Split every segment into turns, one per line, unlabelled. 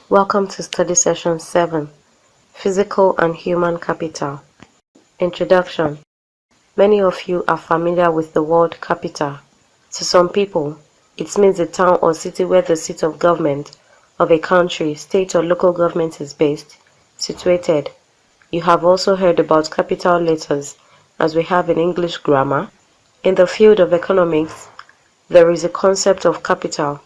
Welcome to study session 7, Physical and Human Capital. Introduction. Many of you are familiar with the word capital. To some people, it means the town or city where the seat of government of a country, state or local government is based, situated. You have also heard about capital letters, as we have in English grammar. In the field of economics, there is a concept of capital,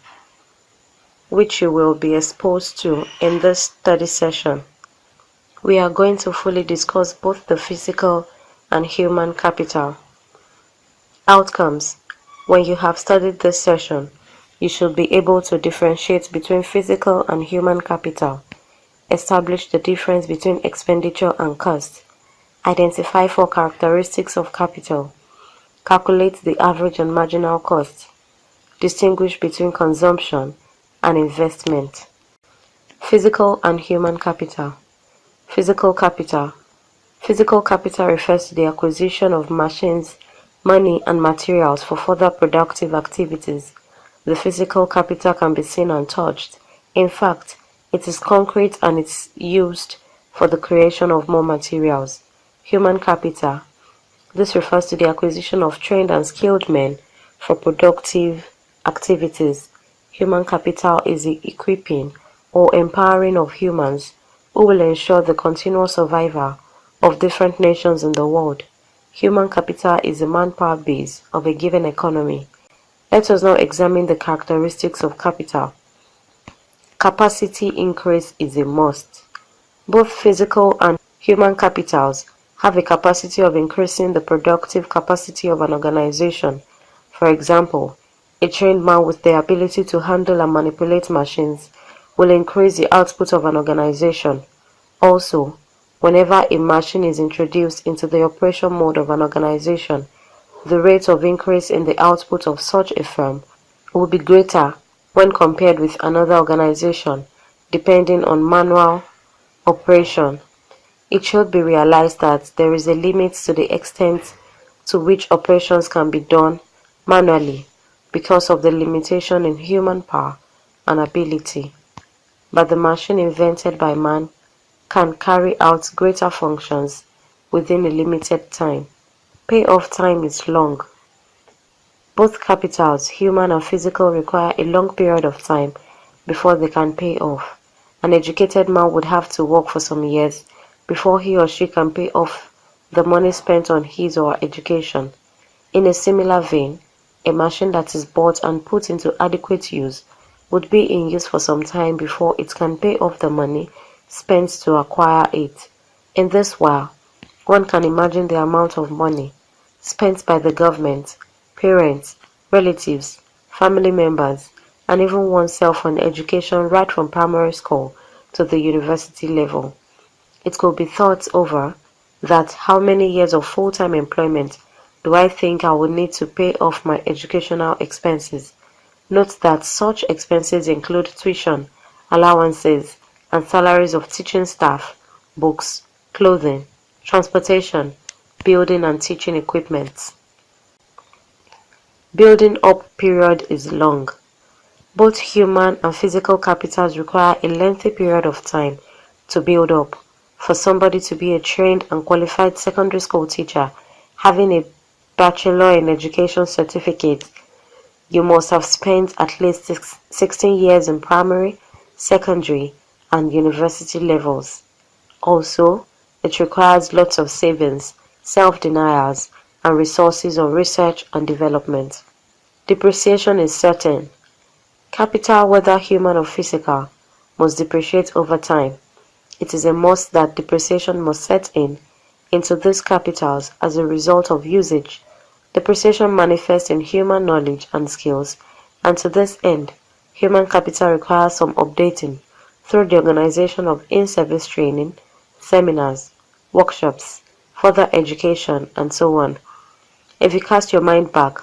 which you will be exposed to in this study session. We are going to fully discuss both the physical and human capital. Outcomes. When you have studied this session, you should be able to differentiate between physical and human capital, establish the difference between expenditure and cost, identify 4 characteristics of capital, calculate the average and marginal cost, distinguish between consumption and investment. Physical and human capital. Physical capital. Physical capital refers to the acquisition of machines, money, and materials for further productive activities. The physical capital can be seen and touched. In fact, it is concrete and it's used for the creation of more materials. Human capital. This refers to the acquisition of trained and skilled men for productive activities. Human capital is the equipping or empowering of humans who will ensure the continual survival of different nations in the world. Human capital is the manpower base of a given economy. Let us now examine the characteristics of capital. Capacity increase is a must. Both physical and human capitals have a capacity of increasing the productive capacity of an organization. For example, a trained man with the ability to handle and manipulate machines will increase the output of an organization. Also, whenever a machine is introduced into the operation mode of an organization, the rate of increase in the output of such a firm will be greater when compared with another organization, depending on manual operation. It should be realized that there is a limit to the extent to which operations can be done manually because of the limitation in human power and ability. But the machine invented by man can carry out greater functions within a limited time. Payoff time is long. Both capitals, human and physical, require a long period of time before they can pay off. An educated man would have to work for some years before he or she can pay off the money spent on his or her education. In a similar vein, a machine that is bought and put into adequate use would be in use for some time before it can pay off the money spent to acquire it. In this while, one can imagine the amount of money spent by the government, parents, relatives, family members, and even oneself on education right from primary school to the university level. It could be thought over that how many years of full-time employment do I think I will need to pay off my educational expenses? Note that such expenses include tuition, allowances, and salaries of teaching staff, books, clothing, transportation, building and teaching equipment. Building up period is long. Both human and physical capitals require a lengthy period of time to build up. For somebody to be a trained and qualified secondary school teacher, having a Bachelor in Education certificate, you must have spent at least 16 years in primary, secondary, and university levels. Also, it requires lots of savings, self-denials, and resources on research and development. Depreciation is certain. Capital, whether human or physical, must depreciate over time. It is a must that depreciation must set in into these capitals as a result of usage. Depreciation manifests in human knowledge and skills, and to this end, human capital requires some updating through the organization of in-service training, seminars, workshops, further education, and so on. If you cast your mind back,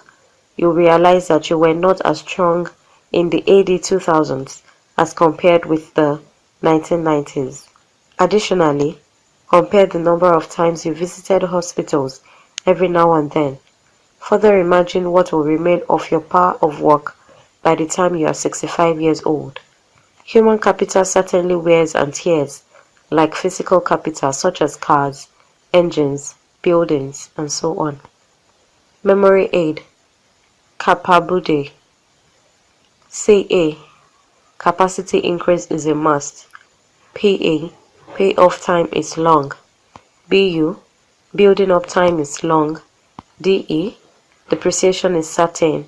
you'll realize that you were not as strong in the AD 2000s as compared with the 1990s. Additionally, compare the number of times you visited hospitals every now and then. Further imagine what will remain of your power of work by the time you are 65 years old. Human capital certainly wears and tears, like physical capital such as cars, engines, buildings, and so on. Memory aid. Capability. CA. Capacity increase is a must. PA. Payoff time is long. BU. Building up time is long. DE. Depreciation is certain.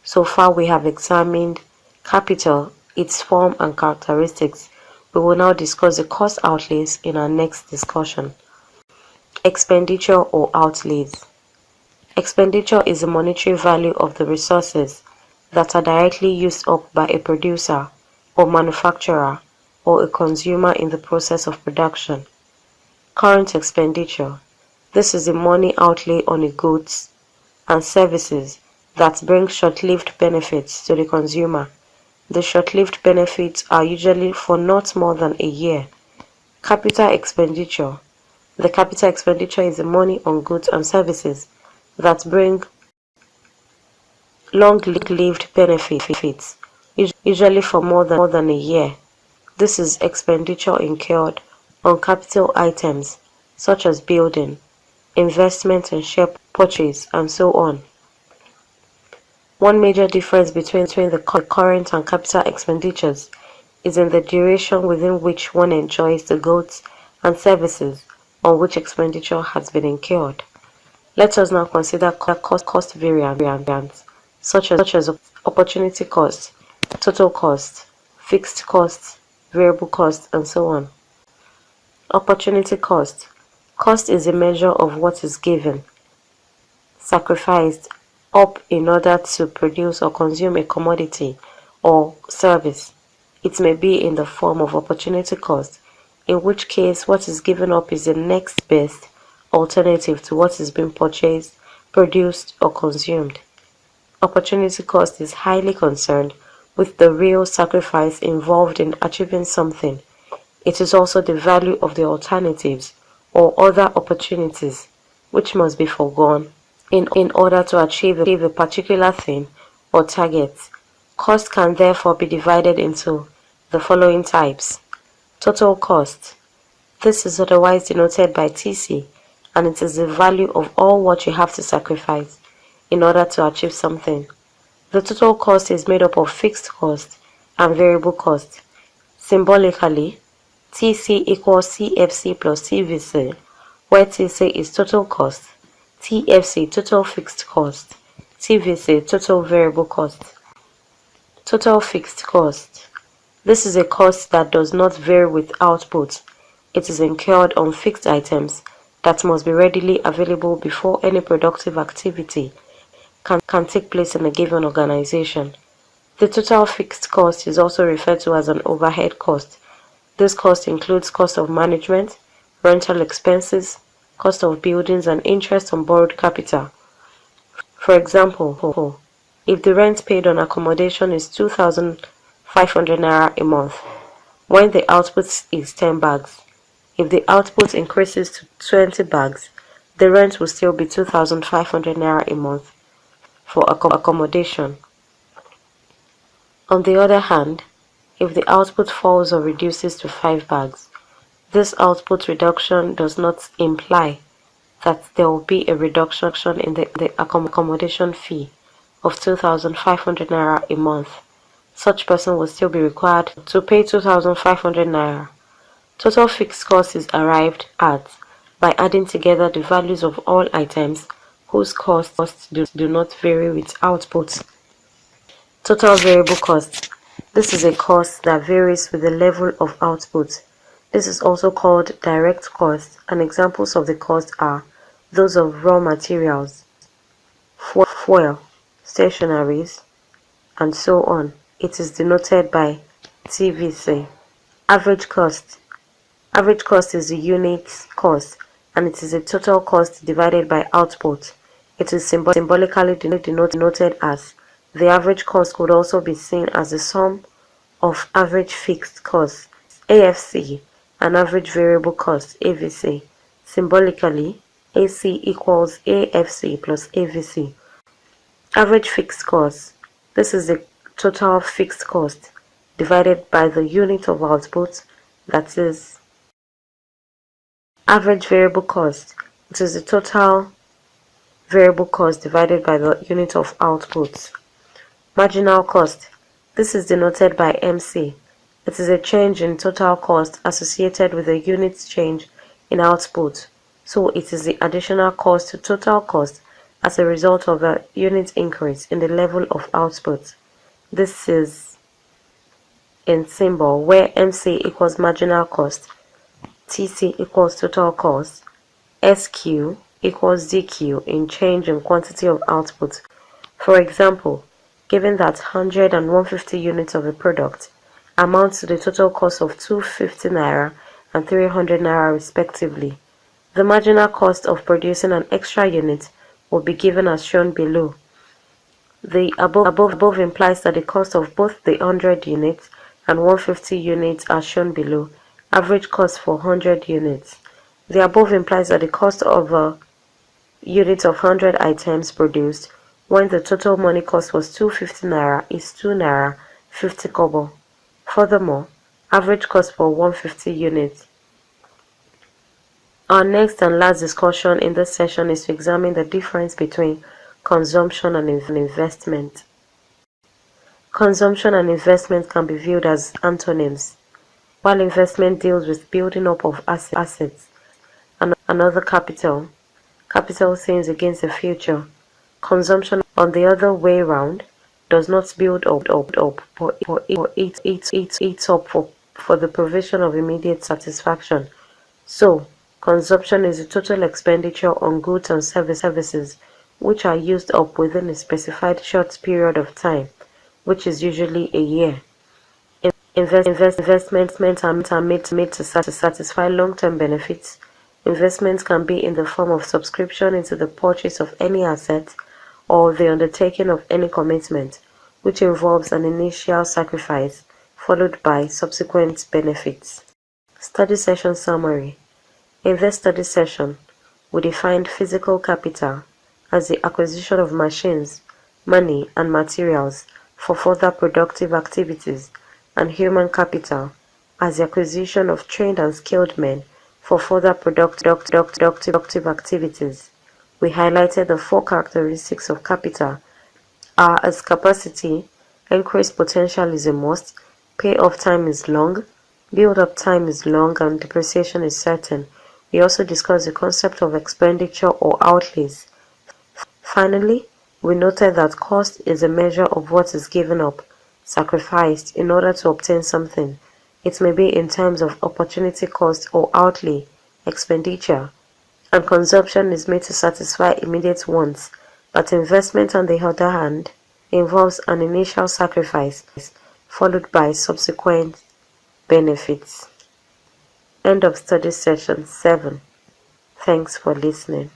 So far we have examined capital, its form and characteristics. We will now discuss the cost outlays in our next discussion. Expenditure or outlays. Expenditure is the monetary value of the resources that are directly used up by a producer or manufacturer or a consumer in the process of production. Current expenditure. This is the money outlay on goods and services that bring short-lived benefits to the consumer. The short-lived benefits are usually for not more than a year. Capital expenditure. The capital expenditure is the money on goods and services that bring long-lived benefits, usually for more than a year. This is expenditure incurred on capital items such as building, investment and share purchase, and so on. One major difference between the current and capital expenditures is in the duration within which one enjoys the goods and services on which expenditure has been incurred. Let us now consider cost variants, such as opportunity cost, total cost, fixed cost, variable cost, and so on. Opportunity cost. Cost is a measure of what is given, sacrificed up in order to produce or consume a commodity or service. It may be in the form of opportunity cost, in which case what is given up is the next best alternative to what is being purchased, produced, or consumed. Opportunity cost is highly concerned with the real sacrifice involved in achieving something. It is also the value of the alternatives or other opportunities which must be foregone in order to achieve a particular thing or target. Cost can therefore be divided into the following types. Total cost. This is otherwise denoted by TC, and it is the value of all what you have to sacrifice in order to achieve something. The total cost is made up of fixed cost and variable cost. Symbolically, TC equals CFC plus TVC, where TC is total cost, TFC total fixed cost, TVC total variable cost. Total fixed cost. This is a cost that does not vary with output. It is incurred on fixed items that must be readily available before any productive activity can take place in a given organization. The total fixed cost is also referred to as an overhead cost. This cost includes cost of management, rental expenses, cost of buildings, and interest on borrowed capital. For example, if the rent paid on accommodation is 2,500 naira a month, when the output is 10 bags, if the output increases to 20 bags, the rent will still be 2,500 naira a month for accommodation. On the other hand, if the output falls or reduces to 5 bags, this output reduction does not imply that there will be a reduction in the accommodation fee of 2,500 naira a month. Such person will still be required to pay 2,500 naira. Total fixed cost is arrived at by adding together the values of all items whose costs do not vary with output. Total variable cost. This is a cost that varies with the level of output. This is also called direct cost, and examples of the costs are those of raw materials, fuel, stationaries, and so on. It is denoted by TVC. Average cost. Average cost is the unit cost, and it is the total cost divided by output. It is symbolically denoted as the average cost. Could also be seen as the sum of average fixed costs, AFC, and average variable cost, AVC. Symbolically, AC equals AFC plus AVC. Average fixed cost. This is the total fixed cost. divided by the unit of output, that is average variable cost. It is the total variable cost divided by the unit of output. Marginal cost. This is denoted by MC. It is a change in total cost associated with a unit's change in output. So it is the additional cost to total cost as a result of a unit increase in the level of output. This is in symbol where MC equals marginal cost, TC equals total cost, SQ equals DQ in change in quantity of output. For example, given that 100 and 150 units of a product amount to the total cost of 250 naira and 300 naira respectively, the marginal cost of producing an extra unit will be given as shown below. The above implies that the cost of both the 100 units and 150 units are shown below. Average cost for 100 units. The above implies that the cost of a unit of 100 items produced when the total money cost was 250 naira is 2 naira 50 kobo. Furthermore, average cost for 150 units. Our next and last discussion in this session is to examine the difference between consumption and investment. Consumption and investment can be viewed as antonyms. While investment deals with building up of assets and other capital things against the future, consumption, on the other way round, does not build up but eats up for the provision of immediate satisfaction. So, consumption is the total expenditure on goods and services which are used up within a specified short period of time, which is usually a year. Investments are made to satisfy long-term benefits. Investments can be in the form of subscription into the purchase of any asset or the undertaking of any commitment, which involves an initial sacrifice followed by subsequent benefits. Study session summary. In this study session, we defined physical capital as the acquisition of machines, money, and materials for further productive activities, and human capital as the acquisition of trained and skilled men for further productive activities. We highlighted the four characteristics of capital are as capacity, increased potential is a must, payoff time is long, build-up time is long, and depreciation is certain. We also discussed the concept of expenditure or outlays. Finally, we noted that cost is a measure of what is given up, sacrificed, in order to obtain something. It may be in terms of opportunity cost or outlay, expenditure, and consumption is made to satisfy immediate wants, but investment, on the other hand, involves an initial sacrifice followed by subsequent benefits. End of study session 7. Thanks for listening.